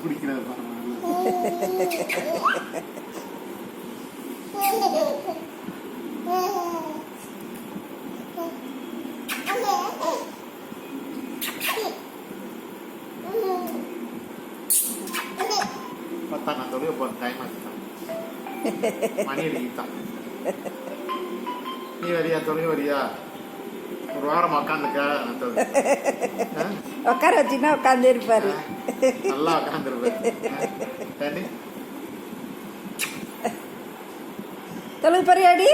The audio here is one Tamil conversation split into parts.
பிடிக்கிறது பத்தா நான் தொழில் போகிற டைம் ஆச்சுதான் மணி அடிக்கிட்டான் நீ வரியா தொழில் வரியா ஒரு வாரம் உக்காந்துக்க உட்கார வச்சுன்னா உட்காந்து இருப்பாரு நல்லா உட்காந்துருப்பேன் தொழுகு பரியாடி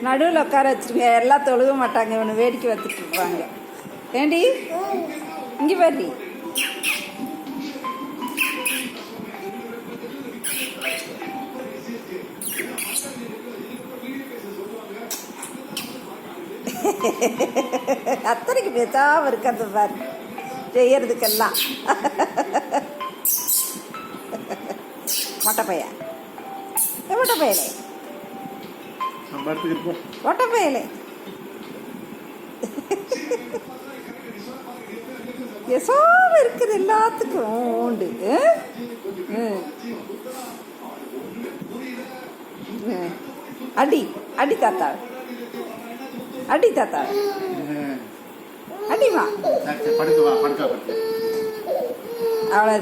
நடுவில் உட்கார வச்சுருங்க எல்லாம் தொழுக மாட்டாங்க இவனு வேடிக்கை வந்துட்டு இருப்பாங்க ஏண்டி இங்கே பாரு அத்தனைக்கு பேசாம இருக்கிறது பாரு செய்யறதுக்கெல்லாம் மொட்டை பையன் மொட்டை பையலே மொட்டை பையலே பேசாம இருக்குது எல்லாத்துக்கும் உண்டு அடி அடி தாத்தா அடி தாத்தா அடிமா படுக்க அவ்வளோ